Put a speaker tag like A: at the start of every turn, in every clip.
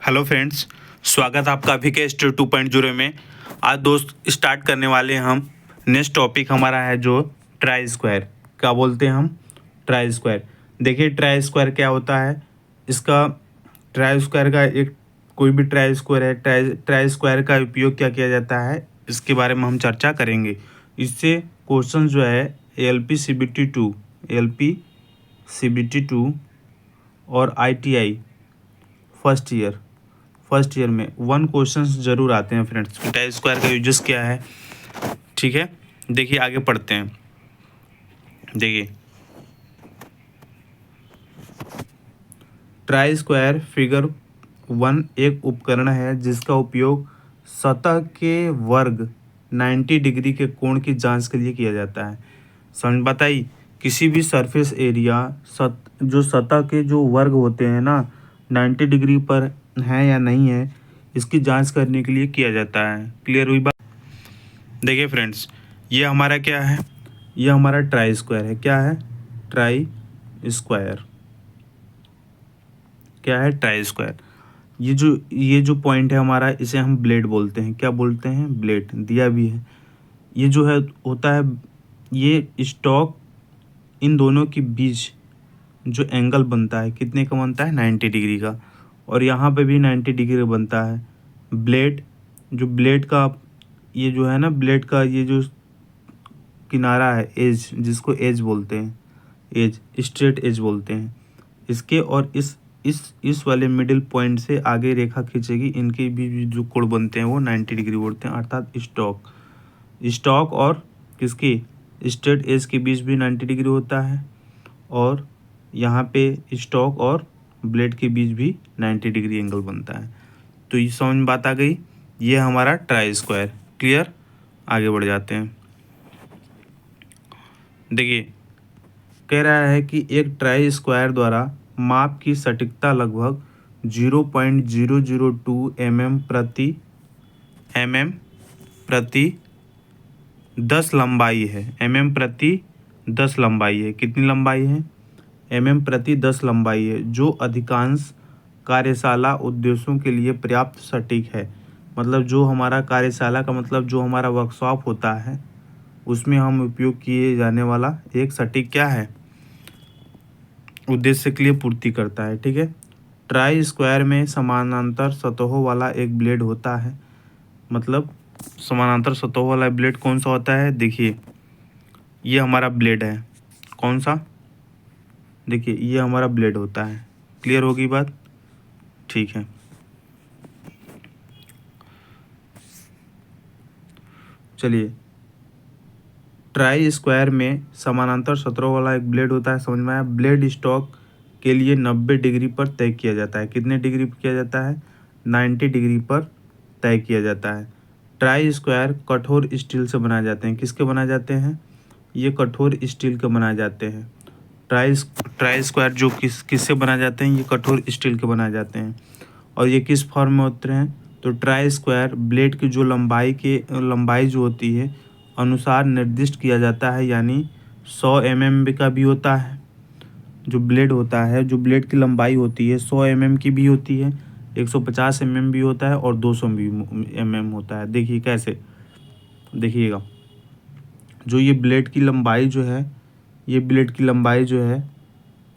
A: Hello friends, स्वागत आपका अभी के स्टूडियो 2.0 में। आज दोस्त स्टार्ट करने वाले हैं हम। नेक्स्ट टॉपिक हमारा है जो ट्राई स्क्वायर। क्या बोलते हैं हम? Try square. देखिए ट्राई स्क्वायर क्या होता है। इसका ट्राई स्क्वायर का एक कोई भी ट्राई स्क्वायर है, ट्राई स्क्वायर का उपयोग क्या किया जाता है, इसके बारे में हम चर्चा करेंगे। इससे क्वेश्चन जो है LP CBT 2 और ITI फर्स्ट ईयर में 1 क्वेश्चन जरूर आते हैं फ्रेंड्स। ट्राई स्क्वायर का यूजेस क्या है, ठीक है। देखिए आगे पढ़ते हैं। देखिए ट्राई स्क्वायर फिगर 1 एक उपकरण है जिसका उपयोग सतह के वर्ग 90 डिग्री के कोण की जांच के लिए किया जाता है। समझ बताइए, किसी भी सरफेस एरिया जो सतह के जो वर्ग होते हैं ना 90 डिग्री पर है या नहीं है, इसकी जांच करने के लिए किया जाता है। क्लियर हुई बात? देखिए फ्रेंड्स, ये हमारा क्या है, ये हमारा ट्राई स्क्वायर है। क्या है? Try square. क्या है? Try square. ये जो पॉइंट है हमारा, इसे हम ब्लेड बोलते हैं। क्या बोलते हैं? ब्लेड। दिया भी है। ये जो है होता है, ये स्टॉक इन दोनों के बीच जो एंगल बनता है कितने का बनता है? 90 डिग्री का। और यहाँ पे भी 90 डिग्री बनता है। ब्लेड का ये जो है ना, ब्लेड का ये जो किनारा है, एज, जिसको एज बोलते हैं, एज स्ट्रेट एज बोलते हैं इसके, और इस वाले मिडिल पॉइंट से आगे रेखा खींचेगी, इनके भी जो कोण बनते हैं वो 90 डिग्री बोलते हैं। अर्थात स्टॉक और किसके, स्ट्रेट एज के बीच भी 90 डिग्री होता है, और यहाँ पे स्टॉक और ब्लेड के बीच भी 90 डिग्री एंगल बनता है। तो ये समझ में बात आ गई। ये हमारा ट्राई स्क्वायर। क्लियर? आगे बढ़ जाते हैं। देखिए कह रहा है कि एक ट्राई स्क्वायर द्वारा माप की सटीकता लगभग 0.002 mm प्रति 10 लंबाई है। mm प्रति 10 लंबाई है। कितनी लंबाई है? mm प्रति 10 लंबाई है, जो अधिकांश कार्यशाला उद्देश्यों के लिए पर्याप्त सटीक है। मतलब जो हमारा कार्यशाला का मतलब जो हमारा वर्कशॉप होता है, उसमें हम उपयोग किए जाने वाला एक सटीक क्या है, उद्देश्य के लिए पूर्ति करता है। ठीक है। ट्राई स्क्वायर में समानांतर सतहों वाला एक ब्लेड होता है। मतलब समानांतर सतहों वाला ब्लेड कौन सा होता है? देखिए ये हमारा ब्लेड है। कौन सा? देखिए ये हमारा ब्लेड होता है। क्लियर होगी बात? ठीक है। चलिए, ट्राई स्क्वायर में समानांतर सतहों वाला एक ब्लेड होता है। समझ में आया? ब्लेड स्टॉक के लिए 90 डिग्री पर तय किया जाता है। कितने डिग्री पर किया जाता है? 90 डिग्री पर तय किया जाता है। ट्राई स्क्वायर कठोर स्टील से बनाए जाते हैं। किसके बनाए जाते हैं? ये कठोर स्टील के बनाए जाते हैं। ट्राई स्क्वायर जो किससे बनाए जाते हैं? ये कठोर स्टील के बनाए जाते हैं। और ये किस फॉर्म में होते हैं? तो ट्राई स्क्वायर ब्लेड की जो लंबाई जो होती है अनुसार निर्दिष्ट किया जाता है। यानी 100 mm का भी होता है जो ब्लेड होता है, जो ब्लेड की लंबाई होती है 100 mm की भी होती है, 150 mm भी होता है, और 200 mm होता है। देखिए कैसे, देखिएगा, जो ये ब्लेड की लंबाई जो है, ये ब्लेड की लंबाई जो है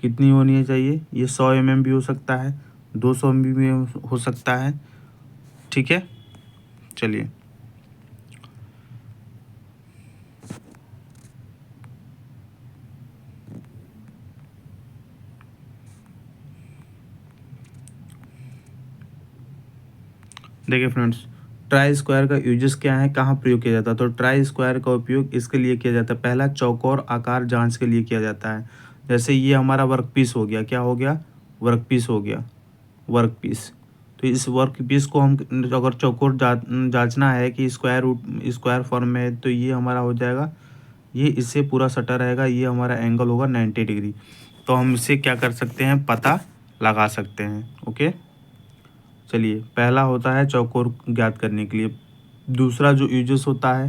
A: कितनी होनी चाहिए? ये 100 mm भी हो सकता है, 200 mm भी हो सकता है। ठीक है। चलिए, देखिए फ्रेंड्स, ट्राई स्क्वायर का यूजेस क्या है, कहाँ प्रयोग किया जाता है? तो ट्राई स्क्वायर का उपयोग इसके लिए किया जाता है, पहला चौकोर आकार जांच के लिए किया जाता है। जैसे ये हमारा वर्कपीस हो गया। क्या हो गया? वर्कपीस हो गया। वर्कपीस। तो इस वर्कपीस को हम अगर चौकोर जांचना है कि स्क्वायर फॉर्म में है, तो ये हमारा हो जाएगा, ये इससे पूरा सटा रहेगा, ये हमारा एंगल होगा 90 डिग्री। तो हम इससे क्या कर सकते हैं? पता लगा सकते हैं। ओके। चलिए, पहला होता है चौकोर ज्ञात करने के लिए। दूसरा जो यूजेस होता है,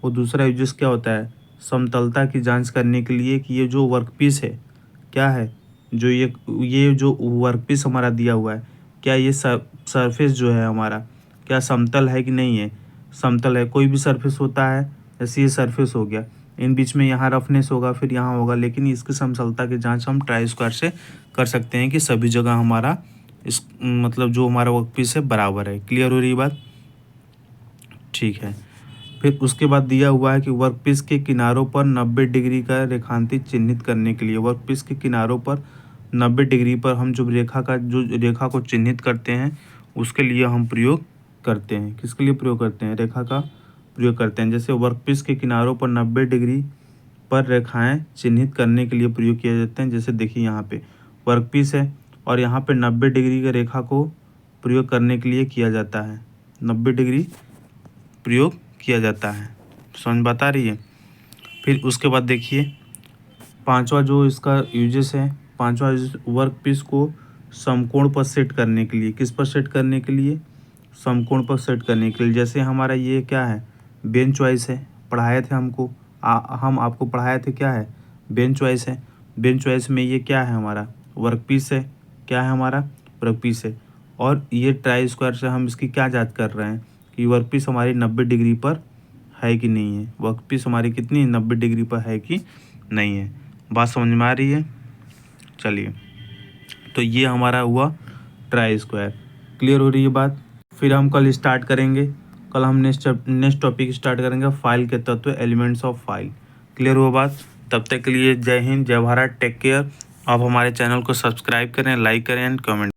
A: वो दूसरा यूजेस क्या होता है? समतलता की जांच करने के लिए कि ये जो वर्कपीस है क्या है, जो ये जो वर्कपीस हमारा दिया हुआ है, क्या ये सब सरफेस जो है हमारा क्या समतल है कि नहीं है, समतल है। कोई भी सरफेस होता है, जैसे ये सरफेस हो गया, इन बीच में यहाँ रफनेस होगा, फिर यहाँ होगा, लेकिन इसकी समतलता की जांच हम ट्राई स्क्वायर से कर सकते हैं कि सभी जगह हमारा इस मतलब जो हमारा वर्कपीस है बराबर है। क्लियर हो रही बात? ठीक है। फिर उसके बाद दिया हुआ है कि वर्कपीस के किनारों पर 90 डिग्री का रेखांकित चिन्हित करने के लिए, वर्कपीस के किनारों पर 90 डिग्री पर हम जो रेखा को चिन्हित करते हैं उसके लिए हम प्रयोग करते हैं। किसके लिए प्रयोग करते हैं? रेखा का प्रयोग करते हैं। जैसे वर्कपीस के किनारों पर 90 डिग्री पर रेखाएं चिन्हित करने के लिए प्रयोग किए जाते हैं। जैसे देखिए यहाँ पे वर्कपीस है और यहाँ पे 90 डिग्री की रेखा को प्रयोग करने के लिए किया जाता है, 90 डिग्री प्रयोग किया जाता है। समझ बता रही है? फिर उसके बाद देखिए पांचवा जो इसका यूजेस है, पांचवा वर्कपीस को समकोण पर सेट करने के लिए। किस पर सेट करने के लिए? समकोण पर सेट करने के लिए। जैसे हमारा ये क्या है, बेंच वाइज है, पढ़ाए थे हमको, हम आपको पढ़ाए थे, क्या है, बेंच वाइज है। बेंच वाइज में ये क्या है, हमारा वर्कपीस है। क्या है हमारा? वर्कपीस है। और ये ट्राई स्क्वायर से हम इसकी क्या जांच कर रहे हैं कि वर्कपीस हमारी 90 डिग्री पर है कि नहीं है, वर्कपीस हमारी कितनी 90 डिग्री पर है कि नहीं है। बात समझ में आ रही है? चलिए, तो ये हमारा हुआ ट्राई स्क्वायर। क्लियर हो रही है बात? फिर हम कल स्टार्ट करेंगे, कल हम नेक्स्ट टॉपिक स्टार्ट करेंगे, फाइल के तत्व, एलिमेंट्स ऑफ फाइल। क्लियर हुआ बात? तब तक के लिए जय हिंद, जय भारत, टेक केयर। आप हमारे चैनल को सब्सक्राइब करें, लाइक करें एंड कमेंट।